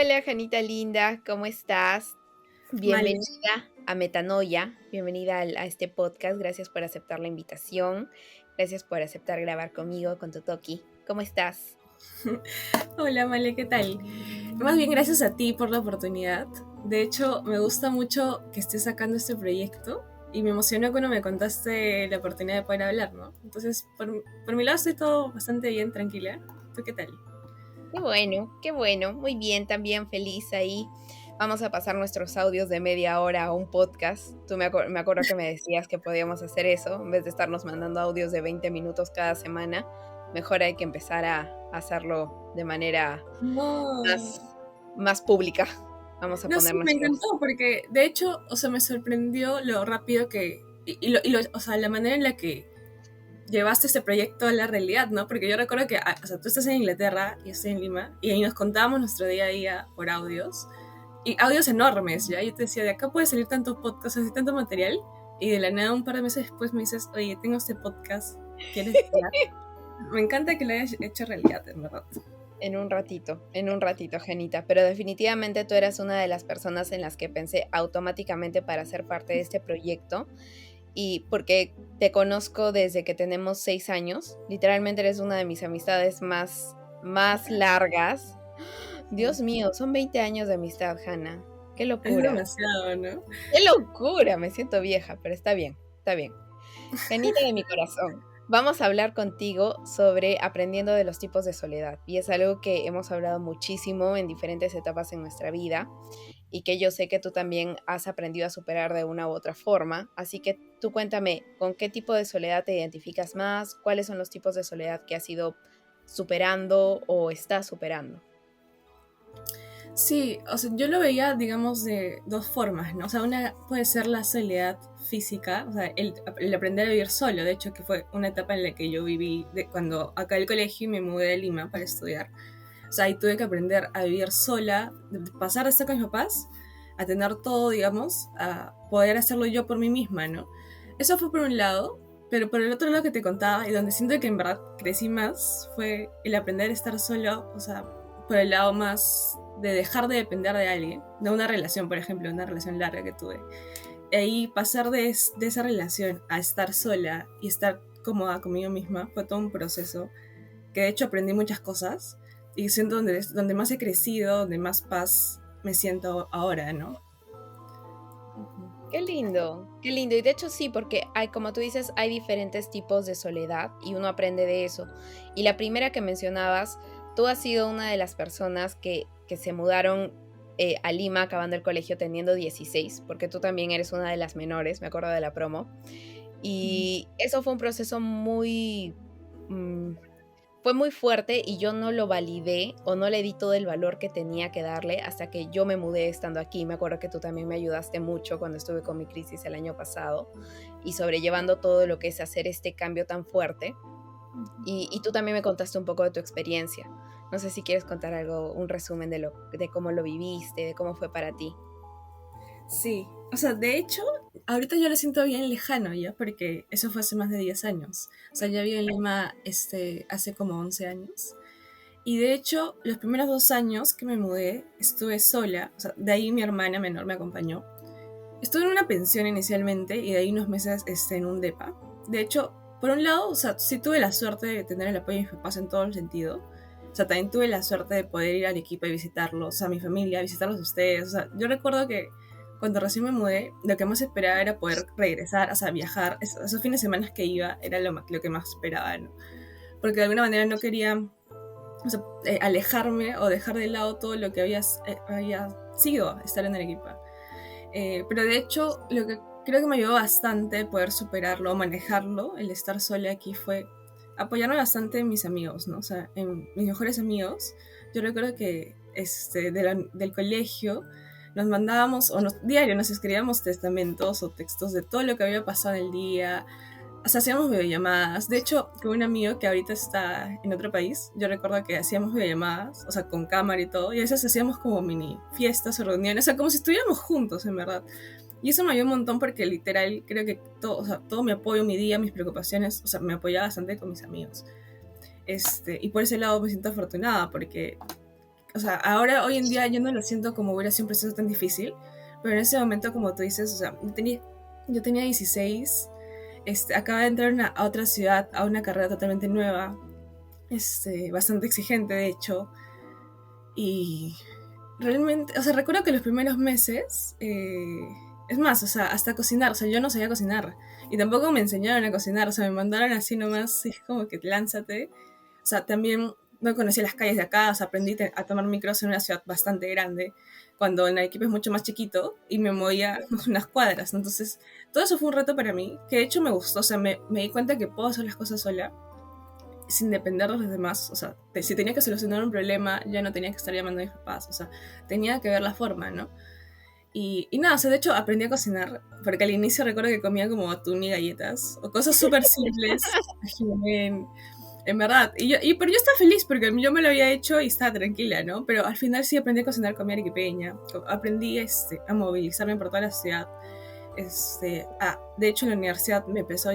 Hola, Janita linda, ¿cómo estás? Vale. Bienvenida a Metanoia, bienvenida a este podcast, gracias por aceptar la invitación, gracias por aceptar grabar conmigo, con tu Toki. ¿Cómo estás? Hola, Male, ¿qué tal? Más bien gracias a ti por la oportunidad. De hecho, me gusta mucho que estés sacando este proyecto y me emocionó cuando me contaste la oportunidad de poder hablar, ¿no? Entonces, por mi lado estoy todo bastante bien, tranquila. ¿Tú qué tal? Qué bueno, muy bien, también feliz ahí. Vamos a pasar nuestros audios de media hora a un podcast. Me acuerdo que me decías que podíamos hacer eso, en vez de estarnos mandando audios de 20 minutos cada semana, mejor hay que empezar a hacerlo de manera No. más pública. Vamos a No, poner sí, me encantó nuestros. porque de hecho, o sea, me sorprendió lo rápido que o sea, la manera en la que llevaste este proyecto a la realidad, ¿no? Porque yo recuerdo que, o sea, tú estás en Inglaterra y yo estoy en Lima y ahí nos contábamos nuestro día a día por audios y audios enormes, ¿ya? Yo te decía, de acá puede salir tanto podcast, así tanto material y de la nada un par de meses después me dices, oye, tengo este podcast, ¿quieres hablar? Me encanta que lo hayas hecho realidad, en verdad. En un ratito, Genita. Pero definitivamente tú eras una de las personas en las que pensé automáticamente para ser parte de este proyecto. Y porque te conozco desde que tenemos 6 años, literalmente eres una de mis amistades más largas. Dios mío, son 20 años de amistad, Hanna. Qué Es locura. demasiado, ¿no? Qué locura. Me siento vieja, pero está bien, está bien. Genita de mi corazón, vamos a hablar contigo sobre aprendiendo de los tipos de soledad. Y es algo que hemos hablado muchísimo en diferentes etapas en nuestra vida y que yo sé que tú también has aprendido a superar de una u otra forma. Así que tú cuéntame, ¿con qué tipo de soledad te identificas más? ¿Cuáles son los tipos de soledad que has ido superando o estás superando? Sí, o sea, yo lo veía, digamos, de dos formas, ¿no? O sea, una puede ser la soledad física, o sea, el aprender a vivir solo, de hecho, que fue una etapa en la que yo viví cuando acabé el colegio y me mudé a Lima para estudiar. O sea, ahí tuve que aprender a vivir sola, de pasar de estar con mis papás, a tener todo, digamos, a poder hacerlo yo por mí misma, ¿no? Eso fue por un lado, pero por el otro lado que te contaba, y donde siento que en verdad crecí más, fue el aprender a estar solo, o sea, por el lado más de dejar de depender de alguien, de una relación, por ejemplo, una relación larga que tuve. Y ahí pasar de esa relación a estar sola y estar cómoda conmigo misma fue todo un proceso que de hecho aprendí muchas cosas y siento donde más he crecido, donde más paz me siento ahora, ¿no? Ujú. Qué lindo, qué lindo. Y de hecho sí, porque hay, como tú dices, hay diferentes tipos de soledad y uno aprende de eso. Y la primera que mencionabas, tú has sido una de las personas que se mudaron a Lima acabando el colegio teniendo 16, porque tú también eres una de las menores, me acuerdo de la promo. Y eso fue un proceso mm, fue muy fuerte y yo no lo validé o no le di todo el valor que tenía que darle hasta que yo me mudé estando aquí. Me acuerdo que tú también me ayudaste mucho cuando estuve con mi crisis el año pasado y sobrellevando todo lo que es hacer este cambio tan fuerte. Y tú también me contaste un poco de tu experiencia. No sé si quieres contar algo, un resumen de cómo lo viviste, de cómo fue para ti. Sí, o sea, de hecho, ahorita yo lo siento bien lejano ya, porque eso fue hace más de 10 años. O sea, ya viví en Lima hace como 11 años. Y de hecho, los primeros 2 años que me mudé, estuve sola. O sea, de ahí mi hermana menor me acompañó. Estuve en una pensión inicialmente y de ahí unos meses en un depa. De hecho, por un lado, o sea, sí tuve la suerte de tener el apoyo de mis papás en todo el sentido. O sea, también tuve la suerte de poder ir al equipo y visitarlos, a mi familia, visitarlos a ustedes. O sea, yo recuerdo que cuando recién me mudé, lo que más esperaba era poder regresar, o sea, viajar. Esos fines de semana que iba era lo que más esperaba, ¿no? Porque de alguna manera no quería, o sea, alejarme o dejar de lado todo lo que había sido estar en el equipo. Pero de hecho, lo que creo que me ayudó bastante poder superarlo, manejarlo, el estar sola aquí fue apoyarme bastante en mis amigos, ¿no? O sea, en mis mejores amigos. Yo recuerdo que del colegio nos mandábamos, diario nos escribíamos testamentos o textos de todo lo que había pasado en el día. O sea, hacíamos videollamadas. De hecho, con un amigo que ahorita está en otro país, yo recuerdo que hacíamos videollamadas, o sea, con cámara y todo, y a veces hacíamos como mini fiestas o reuniones, o sea, como si estuviéramos juntos, en verdad. Y eso me ayudó un montón porque literal creo que todo, o sea, todo mi apoyo, mi día, mis preocupaciones, o sea, me apoyaba bastante con mis amigos. Y por ese lado me siento afortunada porque o sea, ahora, hoy en día, yo no lo siento como hubiera sido un proceso tan difícil, pero en ese momento, como tú dices, o sea, yo tenía 16, acaba de entrar a otra ciudad, a una carrera totalmente nueva, bastante exigente, de hecho, y realmente, o sea, recuerdo que los primeros meses, es más, o sea, hasta cocinar, o sea, yo no sabía cocinar, y tampoco me enseñaron a cocinar, o sea, me mandaron así nomás, y es como que lánzate. O sea, también no conocía las calles de acá, o sea, aprendí a tomar micros en una ciudad bastante grande, cuando en Arequipa es mucho más chiquito, y me movía unas cuadras, ¿no? Entonces, todo eso fue un reto para mí, que de hecho me gustó, o sea, me di cuenta que puedo hacer las cosas sola, sin depender de los demás, o sea, si tenía que solucionar un problema, ya no tenía que estar llamando a mis papás, o sea, tenía que ver la forma, ¿no? Y nada, o sea, de hecho aprendí a cocinar, porque al inicio recuerdo que comía como atún y galletas, o cosas súper simples, en verdad. Pero yo estaba feliz porque yo me lo había hecho y estaba tranquila, ¿no? Pero al final sí aprendí a cocinar comida arequipeña, aprendí a movilizarme por toda la ciudad. De hecho en la universidad me empezó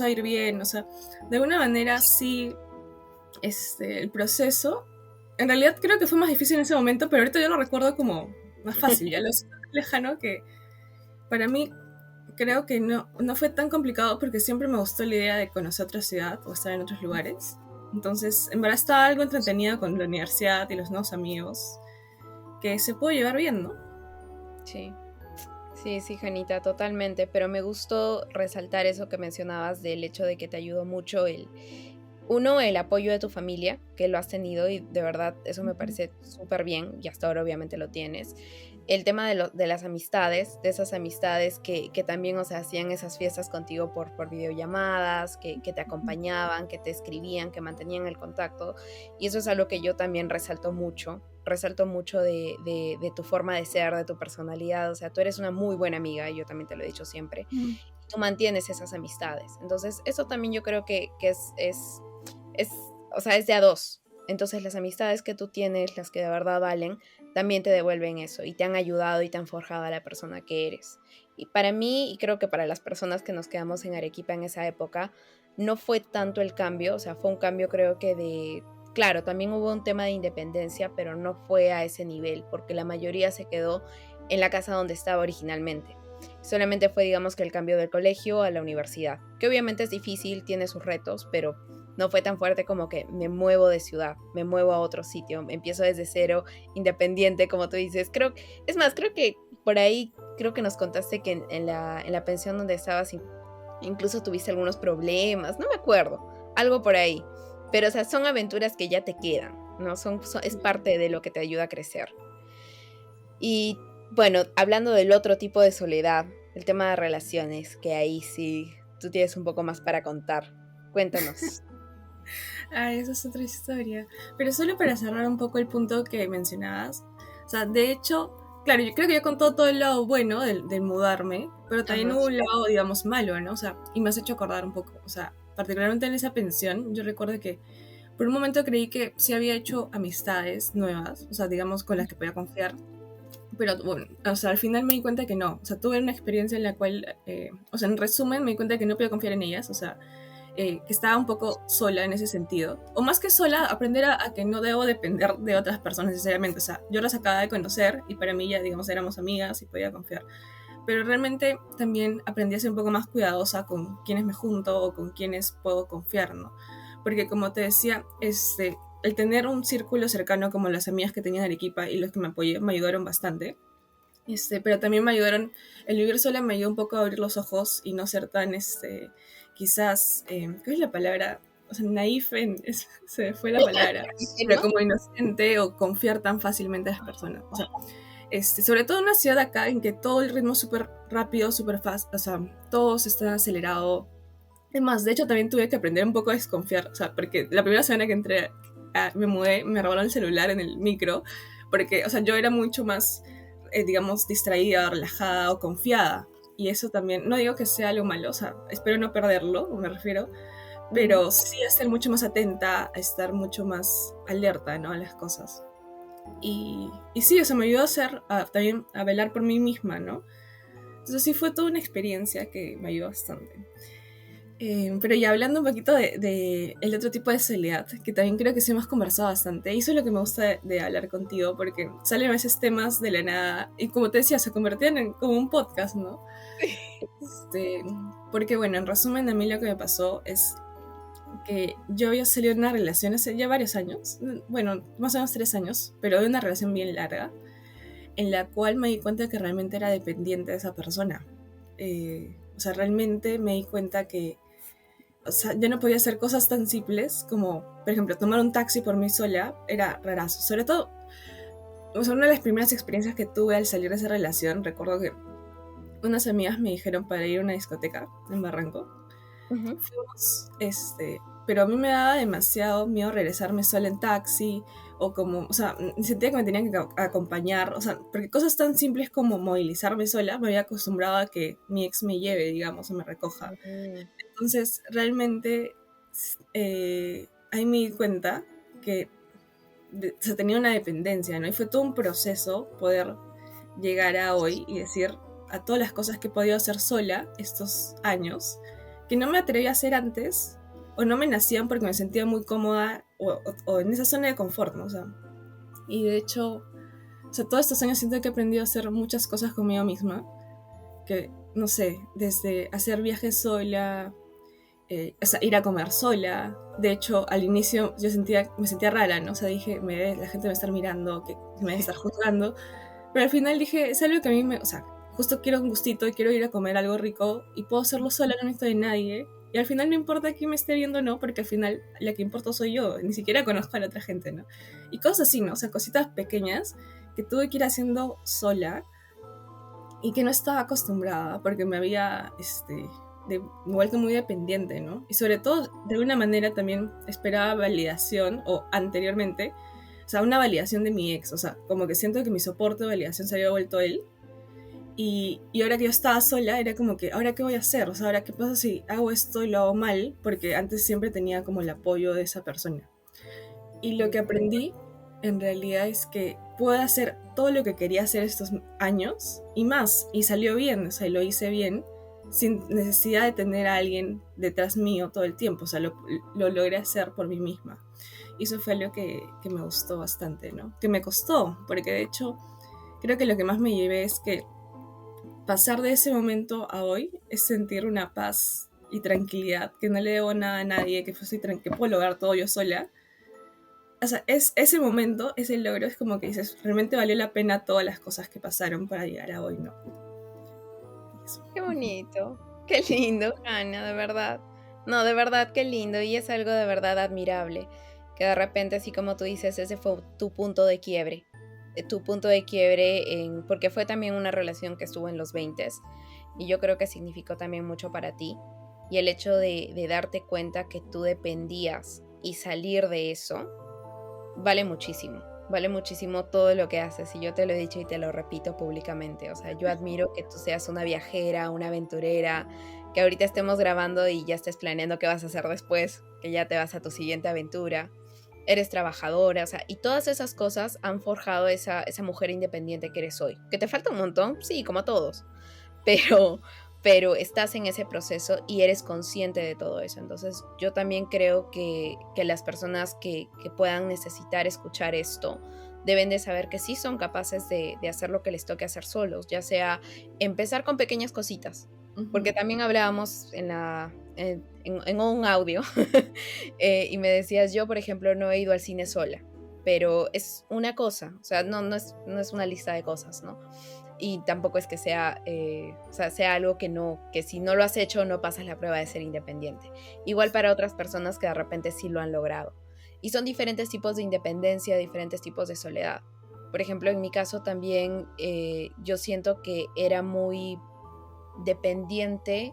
a ir bien, o sea, de alguna manera sí, el proceso, en realidad creo que fue más difícil en ese momento, pero ahorita yo lo recuerdo como más fácil, ya lo siento tan lejano que para mí creo que no fue tan complicado porque siempre me gustó la idea de conocer otra ciudad o estar en otros lugares. Entonces, en verdad estaba algo entretenido con la universidad y los nuevos amigos que se puede llevar bien, ¿no? Sí. Sí, sí, Janita, totalmente, pero me gustó resaltar eso que mencionabas del hecho de que te ayudó mucho el apoyo de tu familia, que lo has tenido y de verdad eso me parece súper bien y hasta ahora obviamente lo tienes. El tema de las amistades, de esas amistades que también, o sea, hacían esas fiestas contigo por videollamadas, que te acompañaban, que te escribían, que mantenían el contacto. Y eso es algo que yo también resalto mucho de tu forma de ser, de tu personalidad. O sea, tú eres una muy buena amiga, y yo también te lo he dicho siempre. Mm. Y tú mantienes esas amistades. Entonces, eso también yo creo que es, o sea, es de a dos. Entonces las amistades que tú tienes, las que de verdad valen, también te devuelven eso y te han ayudado y te han forjado a la persona que eres. Y para mí, y creo que para las personas que nos quedamos en Arequipa en esa época, no fue tanto el cambio, o sea, fue un cambio creo que claro, también hubo un tema de independencia, pero no fue a ese nivel, porque la mayoría se quedó en la casa donde estaba originalmente. Solamente fue, digamos, que el cambio del colegio a la universidad, que obviamente es difícil, tiene sus retos, pero no fue tan fuerte como que me muevo de ciudad, me muevo a otro sitio, empiezo desde cero, independiente, como tú dices. Es más, creo que por ahí, creo que nos contaste que en la pensión donde estabas, incluso tuviste algunos problemas, no me acuerdo, algo por ahí. Pero, o sea, son aventuras que ya te quedan, ¿no? Es parte de lo que te ayuda a crecer. Y bueno, hablando del otro tipo de soledad, el tema de relaciones, que ahí sí tú tienes un poco más para contar. Cuéntanos. Ay, esa es otra historia. Pero solo para cerrar un poco el punto que mencionabas. O sea, de hecho, claro, yo creo que ya contó todo el lado bueno del mudarme, pero también Ajá. hubo un lado, digamos, malo, ¿no? O sea, y me has hecho acordar un poco. O sea, particularmente en esa pensión, yo recuerdo que por un momento creí que sí había hecho amistades nuevas, o sea, digamos, con las que podía confiar. Pero bueno, o sea, al final me di cuenta que no. O sea, tuve una experiencia en la cual, o sea, en resumen, me di cuenta que no podía confiar en ellas. O sea, que estaba un poco sola en ese sentido. O más que sola, aprender a que no debo depender de otras personas necesariamente. O sea, yo las acababa de conocer y para mí ya, digamos, éramos amigas y podía confiar. Pero realmente también aprendí a ser un poco más cuidadosa con quienes me junto o con quienes puedo confiar, ¿no? Porque como te decía, el tener un círculo cercano como las amigas que tenía en Arequipa y los que me ayudaron bastante. Pero también me ayudaron, el vivir sola me ayudó un poco a abrir los ojos y no ser tan, quizás, ¿qué es la palabra? O sea, naif, se fue la palabra, pero ¿Ingenua? como inocente o confiar tan fácilmente a las personas. O sea, sobre todo en una ciudad acá en que todo el ritmo es súper rápido, súper fast, o sea, todo se está acelerado. Es más, de hecho también tuve que aprender un poco a desconfiar, o sea, porque la primera semana que entré, me mudé, me robaron el celular en el micro, porque, o sea, yo era mucho más, digamos, distraída, relajada o confiada. Y eso también, no digo que sea algo malo, o sea, espero no perderlo, me refiero, Ujú. pero sí a estar mucho más atenta, a estar mucho más alerta, ¿no? A las cosas. Y sí, eso me ayudó también a velar por mí misma, ¿no? Entonces sí fue toda una experiencia que me ayudó bastante. Pero ya hablando un poquito de el otro tipo de soledad, que también creo que sí hemos conversado bastante, y eso es lo que me gusta de hablar contigo, porque salen a veces temas de la nada, y como te decía, se convertían en como un podcast, ¿no? Este, porque bueno, en resumen, a mí lo que me pasó es que yo había salido de una relación hace ya varios años, bueno, más o menos 3 años, pero de una relación bien larga, en la cual me di cuenta que realmente era dependiente de esa persona. O sea, realmente me di cuenta que, o sea, yo no podía hacer cosas tan simples como, por ejemplo, tomar un taxi por mí sola, era rarazo. Sobre todo, o sea, una de las primeras experiencias que tuve al salir de esa relación, recuerdo que unas amigas me dijeron para ir a una discoteca en Barranco. Ujú. Fuimos, pero a mí me daba demasiado miedo regresarme sola en taxi, o como, o sea, sentía que me tenían que acompañar, o sea, porque cosas tan simples como movilizarme sola, me había acostumbrado a que mi ex me lleve, digamos, o me recoja. Mm. Entonces, realmente, ahí me di cuenta que o sea, tenía una dependencia, ¿no? Y fue todo un proceso poder llegar a hoy y decir a todas las cosas que he podido hacer sola estos años, que no me atreví a hacer antes, o no me nacían porque me sentía muy cómoda, o en esa zona de confort, ¿no? O sea, y de hecho, o sea, todos estos años siento que he aprendido a hacer muchas cosas conmigo misma, que, no sé, desde hacer viajes sola, o sea, ir a comer sola. De hecho, al inicio yo me sentía rara, ¿no? O sea, dije, la gente me va a estar mirando, que me va a estar juzgando. Pero al final dije, es algo que a mí o sea, justo quiero un gustito y quiero ir a comer algo rico y puedo hacerlo sola, no necesito de nadie. Y al final no importa quién me esté viendo o no, porque al final la que importa soy yo, ni siquiera conozco a la otra gente, ¿no? Y cosas así, ¿no? O sea, cositas pequeñas que tuve que ir haciendo sola y que no estaba acostumbrada porque me había, vuelto muy dependiente, ¿no? Y sobre todo, de alguna manera también esperaba validación, o anteriormente, o sea, una validación de mi ex, o sea, como que siento que mi soporte de validación se había vuelto él. Y ahora que yo estaba sola, era como que, ¿ahora qué voy a hacer? O sea, ¿ahora qué pasa si hago esto y lo hago mal? Porque antes siempre tenía como el apoyo de esa persona. Y lo que aprendí en realidad es que puedo hacer todo lo que quería hacer estos años y más, y salió bien, o sea, lo hice bien, sin necesidad de tener a alguien detrás mío todo el tiempo, o sea, lo logré hacer por mí misma. Y eso fue algo que me gustó bastante, ¿no? Que me costó, porque de hecho creo que lo que más me llevé es que pasar de ese momento a hoy es sentir una paz y tranquilidad, que no le debo nada a nadie, que puedo lograr todo yo sola. O sea, ese momento, ese logro, es como que dices, realmente valió la pena todas las cosas que pasaron para llegar a hoy, ¿no? Eso. Qué bonito, qué lindo, Ana, de verdad. No, de verdad, qué lindo. Y es algo de verdad admirable. Que de repente, así como tú dices, ese fue tu punto de quiebre. Tu punto de quiebre porque fue también una relación que estuvo en los 20 y yo creo que significó también mucho para ti. Y el hecho de darte cuenta que tú dependías y salir de eso, vale muchísimo. Vale muchísimo todo lo que haces y yo te lo he dicho y te lo repito públicamente. O sea, yo admiro que tú seas una viajera, una aventurera, que ahorita estemos grabando y ya estés planeando qué vas a hacer después, que ya te vas a tu siguiente aventura. Eres trabajadora, o sea, y todas esas cosas han forjado esa mujer independiente que eres hoy. ¿Que te falta un montón? Sí, como a todos, pero, pero estás en ese proceso y eres consciente de todo eso. Entonces yo también creo que las personas que puedan necesitar escuchar esto deben de saber que sí son capaces de hacer lo que les toque hacer solos, ya sea empezar con pequeñas cositas, porque Ujú. también hablábamos en un audio y me decías, yo por ejemplo no he ido al cine sola, pero es una cosa, o sea, no es una lista de cosas, ¿no? Y tampoco es que sea, o sea, sea algo que si no lo has hecho no pasas la prueba de ser independiente. Igual para otras personas que de repente sí lo han logrado. Y son diferentes tipos de independencia, diferentes tipos de soledad. Por ejemplo, en mi caso también yo siento que era muy dependiente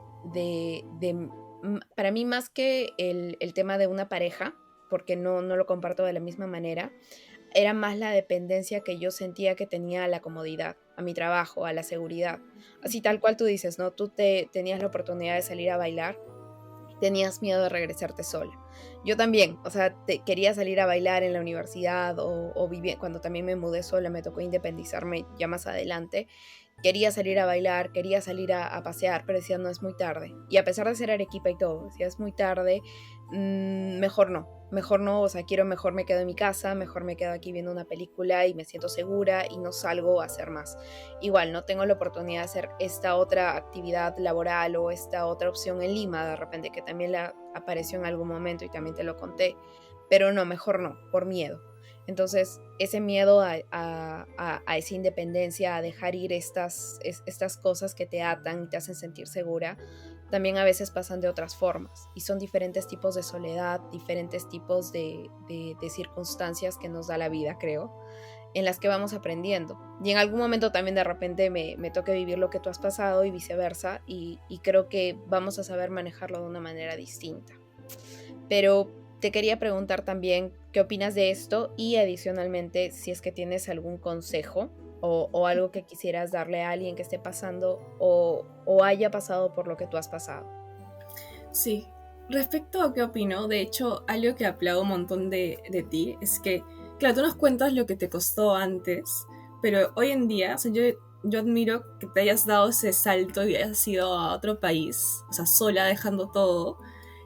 para mí más que el tema de una pareja, porque no lo comparto de la misma manera, era más la dependencia que yo sentía que tenía a la comodidad, a mi trabajo, a la seguridad. Así tal cual tú dices, ¿no? Tú tenías la oportunidad de salir a bailar, tenías miedo de regresarte sola. Yo también, o sea, quería salir a bailar en la universidad cuando también me mudé sola, me tocó independizarme ya más adelante quería salir a bailar, quería salir a pasear, pero decía, no, es muy tarde. Y a pesar de ser Arequipa y todo, decía, es muy tarde, mejor no, o sea, quiero mejor me quedo en mi casa, mejor me quedo aquí viendo una película y me siento segura y no salgo a hacer más. Igual, no tengo la oportunidad de hacer esta otra actividad laboral o esta otra opción en Lima, de repente, que también la apareció en algún momento y también te lo conté, pero no, mejor no, por miedo. Entonces, ese miedo a esa independencia, a dejar ir estas cosas que te atan y te hacen sentir segura, también a veces pasan de otras formas. Y son diferentes tipos de soledad, diferentes tipos de circunstancias que nos da la vida, creo, en las que vamos aprendiendo. Y en algún momento también de repente me toque vivir lo que tú has pasado y viceversa, y creo que vamos a saber manejarlo de una manera distinta. Pero te quería preguntar también qué opinas de esto y adicionalmente si es que tienes algún consejo o algo que quisieras darle a alguien que esté pasando o haya pasado por lo que tú has pasado. Sí. Respecto a qué opino, de hecho, algo que aplaudo un montón de ti es que, claro, tú nos cuentas lo que te costó antes, pero hoy en día, o sea, yo admiro que te hayas dado ese salto y hayas ido a otro país, o sea, sola, dejando todo.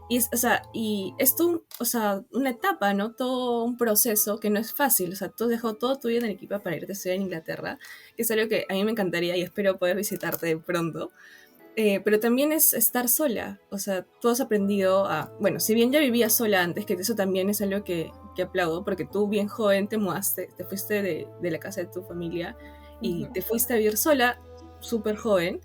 O sea, y es todo, o sea, una etapa, ¿no? Todo un proceso que no es fácil. O sea, tú has dejado todo tu vida en Arequipa para irte a estudiar en Inglaterra, que es algo que a mí me encantaría y espero poder visitarte pronto. Pero también es estar sola. O sea, tú has aprendido a... Bueno, si bien ya vivías sola antes, que eso también es algo que aplaudo, porque tú bien joven te mudaste, te fuiste de la casa de tu familia y Ujú. te fuiste a vivir sola, súper joven.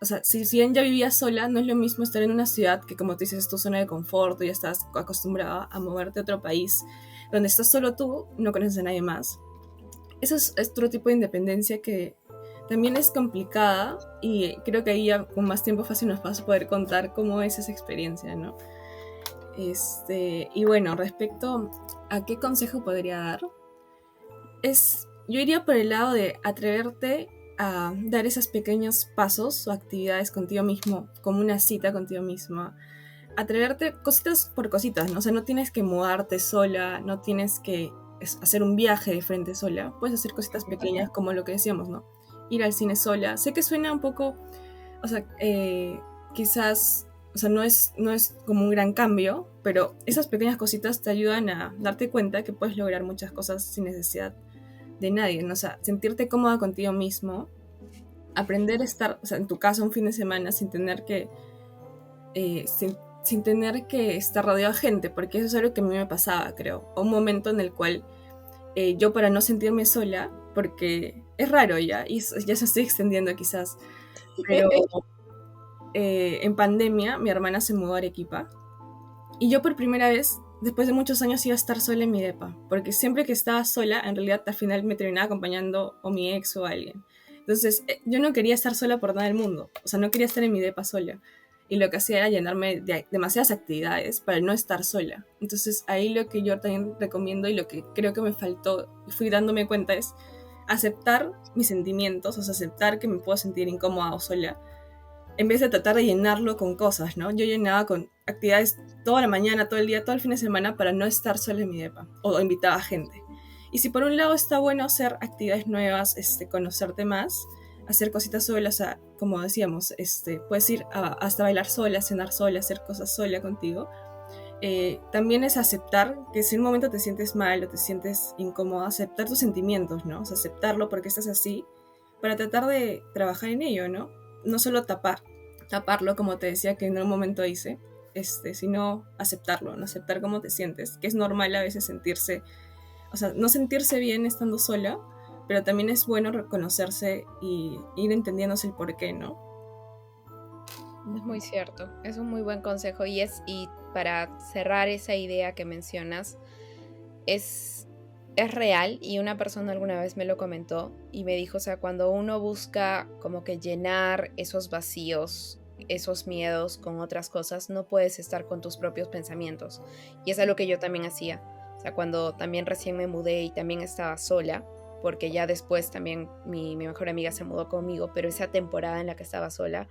O sea, si bien ya vivías sola, no es lo mismo estar en una ciudad que, como tú dices, es tu zona de confort, ya estás acostumbrada a moverte a otro país, donde estás solo tú, no conoces a nadie más. Eso es otro tipo de independencia que también es complicada y creo que ahí ya con más tiempo fácil nos vas a poder contar cómo es esa experiencia, ¿no? Y bueno, respecto a qué consejo podría dar, yo iría por el lado de atreverte a dar esos pequeños pasos o actividades contigo mismo, como una cita contigo misma. Atreverte cositas por cositas, ¿no? O sea, no tienes que mudarte sola, no tienes que hacer un viaje de frente sola. Puedes hacer cositas pequeñas como lo que decíamos, ¿no? Ir al cine sola. Sé que suena un poco, o sea, quizás, o sea, no es como un gran cambio, pero esas pequeñas cositas te ayudan a darte cuenta que puedes lograr muchas cosas sin necesidad de nadie, ¿no? O sea, sentirte cómoda contigo mismo, aprender a estar, o sea, en tu casa un fin de semana sin tener que, sin tener que estar rodeado de gente, porque eso es algo que a mí me pasaba, creo. Un momento en el cual yo para no sentirme sola, porque es raro ya, y ya se estoy extendiendo quizás, pero en pandemia mi hermana se mudó a Arequipa y yo por primera vez, después de muchos años, iba a estar sola en mi depa, porque siempre que estaba sola, en realidad al final me terminaba acompañando o mi ex o alguien. Entonces, yo no quería estar sola por nada del mundo, o sea, no quería estar en mi depa sola. Y lo que hacía era llenarme de demasiadas actividades para no estar sola. Entonces, ahí lo que yo también recomiendo y lo que creo que me faltó y fui dándome cuenta es aceptar mis sentimientos, o sea, aceptar que me puedo sentir incómoda o sola, en vez de tratar de llenarlo con cosas, ¿no? Yo llenaba con actividades toda la mañana, todo el día, todo el fin de semana para no estar sola en mi depa, o invitaba a gente. Y si por un lado está bueno hacer actividades nuevas, conocerte más, hacer cositas solas, o sea, como decíamos, puedes ir hasta bailar sola, cenar sola, hacer cosas sola contigo. También es aceptar que si en un momento te sientes mal o te sientes incómoda, aceptar tus sentimientos, ¿no? O sea, aceptarlo porque estás así, para tratar de trabajar en ello, ¿no? No solo taparlo, como te decía que en un momento hice, sino aceptarlo, ¿no? Aceptar cómo te sientes, que es normal a veces sentirse, o sea, no sentirse bien estando sola, pero también es bueno reconocerse y ir entendiéndose el por qué, ¿no? Es muy cierto, es un muy buen consejo y para cerrar esa idea que mencionas, es, es real y una persona alguna vez me lo comentó y me dijo, o sea, cuando uno busca como que llenar esos vacíos, esos miedos con otras cosas, no puedes estar con tus propios pensamientos. Y es algo que yo también hacía, o sea, cuando también recién me mudé y también estaba sola, porque ya después también mi mejor amiga se mudó conmigo, pero esa temporada en la que estaba sola,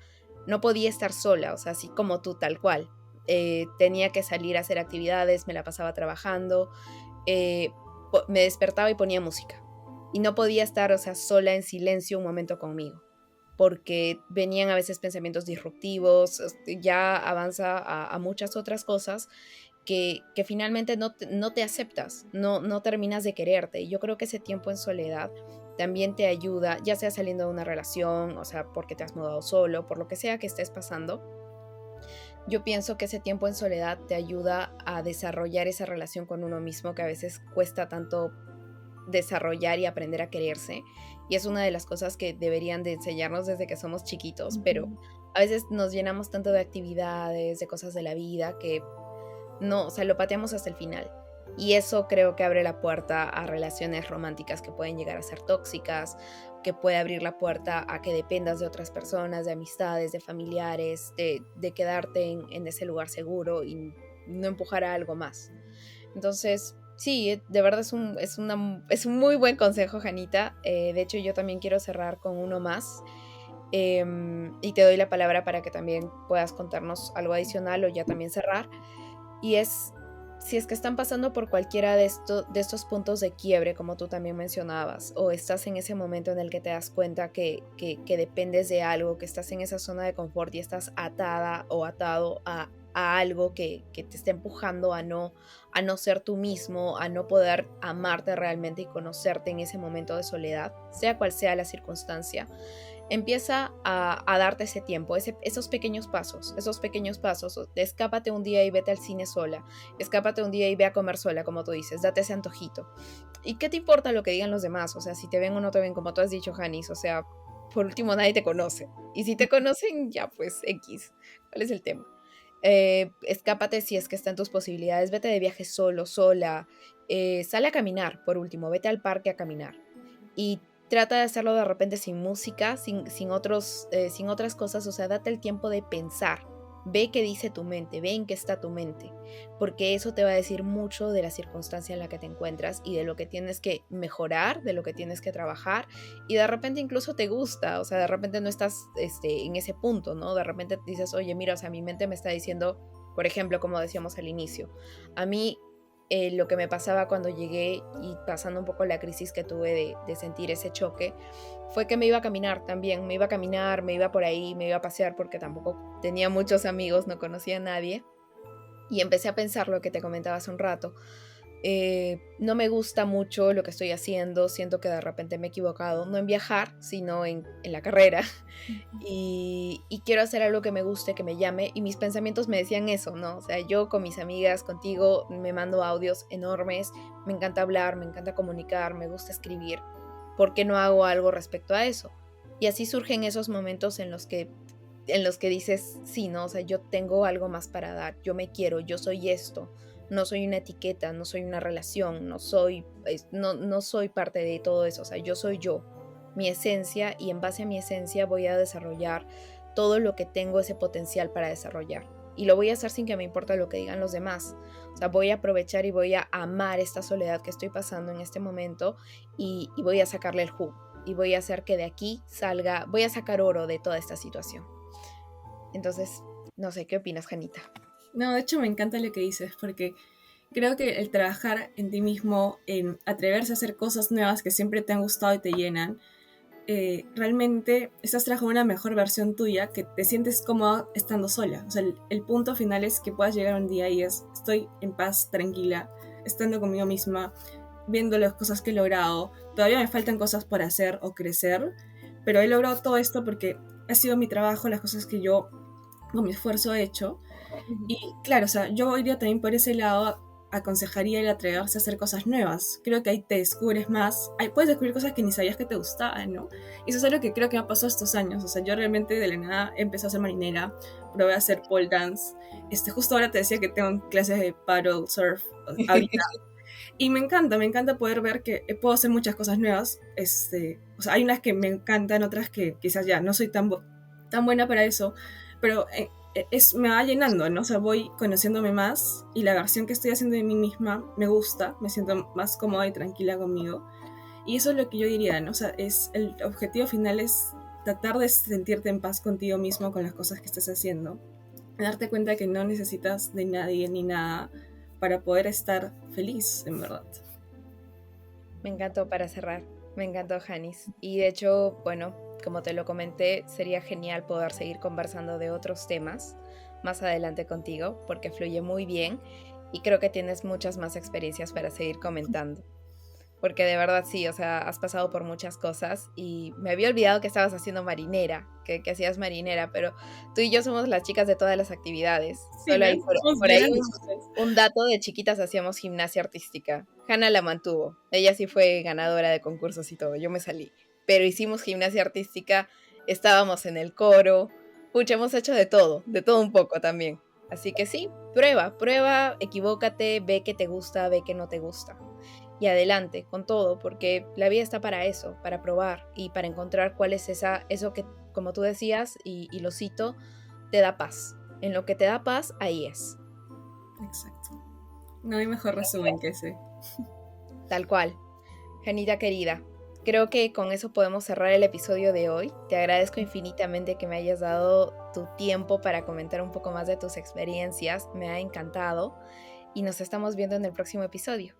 no podía estar sola, o sea, así como tú, tal cual. Tenía que salir a hacer actividades, me la pasaba trabajando, eh, me despertaba y ponía música. Y no podía estar, o sea, sola en silencio un momento conmigo. porque venían a veces pensamientos disruptivos, ya avanza a muchas otras cosas que finalmente no te aceptas, no terminas de quererte. Y yo creo que ese tiempo en soledad también te ayuda, ya sea saliendo de una relación, o sea, porque te has mudado solo, por lo que sea que estés pasando. Yo pienso que ese tiempo en soledad te ayuda a desarrollar esa relación con uno mismo que a veces cuesta tanto desarrollar y aprender a quererse. Y es una de las cosas que deberían de enseñarnos desde que somos chiquitos, pero Ujú. a veces nos llenamos tanto de actividades, de cosas de la vida, que no, o sea, lo pateamos hasta el final. Y eso creo que abre la puerta a relaciones románticas que pueden llegar a ser tóxicas, que puede abrir la puerta a que dependas de otras personas, de amistades, de familiares, de quedarte en ese lugar seguro y no empujar a algo más. Entonces, sí, de verdad es un muy buen consejo, Janita. De hecho, yo también quiero cerrar con uno más. Y te doy la palabra para que también puedas contarnos algo adicional o ya también cerrar. Y es, si es que están pasando por cualquiera de estos puntos de quiebre, como tú también mencionabas, o estás en ese momento en el que te das cuenta que dependes de algo, que estás en esa zona de confort y estás atada o atado a algo que te está empujando a no ser tú mismo, a no poder amarte realmente y conocerte en ese momento de soledad, sea cual sea la circunstancia, empieza a darte ese tiempo, esos pequeños pasos, escápate un día y vete al cine sola, escápate un día y ve a comer sola, como tú dices, date ese antojito. ¿Y qué te importa lo que digan los demás? O sea, si te ven o no te ven, como tú has dicho, Janis, o sea, por último nadie te conoce. Y si te conocen, ya pues X, ¿cuál es el tema? Escápate si es que está en tus posibilidades, vete de viaje solo, sola, sale a caminar, por último, vete al parque a caminar. Y trata de hacerlo de repente sin música, sin otras cosas, o sea, date el tiempo de pensar, ve qué dice tu mente, ve en qué está tu mente, porque eso te va a decir mucho de la circunstancia en la que te encuentras y de lo que tienes que mejorar, de lo que tienes que trabajar, y de repente incluso te gusta, o sea, de repente no estás en ese punto, ¿no? De repente dices, oye, mira, o sea, mi mente me está diciendo, por ejemplo, como decíamos al inicio, a mí lo que me pasaba cuando llegué y pasando un poco la crisis que tuve de sentir ese choque, fue que me iba a caminar también, me iba a caminar, me iba por ahí, me iba a pasear porque tampoco tenía muchos amigos, no conocía a nadie. Y empecé a pensar lo que te comentaba hace un rato. No me gusta mucho lo que estoy haciendo, siento que de repente me he equivocado, no en viajar, sino en la carrera. Y quiero hacer algo que me guste, que me llame, y mis pensamientos me decían eso, ¿no? O sea, yo con mis amigas, contigo, me mando audios enormes, me encanta hablar, me encanta comunicar, me gusta escribir, ¿por qué no hago algo respecto a eso? Y así surgen esos momentos en los que dices, sí, ¿no? O sea, yo tengo algo más para dar, yo me quiero, yo soy esto, no soy una etiqueta, no soy una relación, no soy parte de todo eso, o sea, yo soy yo, mi esencia, y en base a mi esencia voy a desarrollar todo lo que tengo ese potencial para desarrollar. Y lo voy a hacer sin que me importe lo que digan los demás. O sea, voy a aprovechar y voy a amar esta soledad que estoy pasando en este momento y voy a sacarle el jugo. Y voy a hacer que de aquí salga, voy a sacar oro de toda esta situación. Entonces, no sé, ¿qué opinas, Janita? No, de hecho me encanta lo que dices, porque creo que el trabajar en ti mismo, en atreverse a hacer cosas nuevas que siempre te han gustado y te llenan, realmente estás trabajando una mejor versión tuya, que te sientes cómoda estando sola. O sea, el punto final es que puedas llegar un día y estoy en paz, tranquila, estando conmigo misma, viendo las cosas que he logrado. Todavía me faltan cosas por hacer o crecer, pero he logrado todo esto porque ha sido mi trabajo, las cosas que yo con mi esfuerzo he hecho. Y claro, o sea, yo iría también por ese lado, aconsejaría el atreverse a hacer cosas nuevas. Creo que ahí te descubres más, ahí puedes descubrir cosas que ni sabías que te gustaban, ¿no? Y eso es algo que creo que me ha pasado estos años. O sea, yo realmente de la nada empecé a ser marinera, probé a hacer pole dance. Justo ahora te decía que tengo clases de paddle surf ahorita. Y me encanta poder ver que puedo hacer muchas cosas nuevas. O sea, hay unas que me encantan, otras que quizás ya no soy tan buena para eso, pero me va llenando, ¿no? O sea, voy conociéndome más y la versión que estoy haciendo de mí misma me gusta, me siento más cómoda y tranquila conmigo. Y eso es lo que yo diría, ¿no? O sea, el objetivo final es tratar de sentirte en paz contigo mismo con las cosas que estás haciendo. Darte cuenta que no necesitas de nadie ni nada para poder estar feliz, en verdad. Me encantó para cerrar, me encantó, Janis. Y de hecho, bueno, como te lo comenté, sería genial poder seguir conversando de otros temas más adelante contigo, porque fluye muy bien y creo que tienes muchas más experiencias para seguir comentando. Porque de verdad sí, o sea, has pasado por muchas cosas y me había olvidado que estabas haciendo marinera, que hacías marinera, pero tú y yo somos las chicas de todas las actividades. Sí, Solo ¿no? hay Somos por ahí grandes. un dato de chiquitas hacíamos gimnasia artística. Hanna la mantuvo, ella sí fue ganadora de concursos y todo, yo me salí. Pero hicimos gimnasia artística, estábamos en el coro, pucha, hemos hecho de todo un poco también. Así que sí, prueba, equivócate, ve que te gusta, ve que no te gusta y adelante con todo, porque la vida está para eso, para probar y para encontrar cuál es eso que, como tú decías, y lo cito, te da paz. En lo que te da paz, ahí es. Exacto. No hay mejor resumen que ese. Tal cual. Janita querida, creo que con eso podemos cerrar el episodio de hoy. Te agradezco infinitamente que me hayas dado tu tiempo para comentar un poco más de tus experiencias. Me ha encantado y nos estamos viendo en el próximo episodio.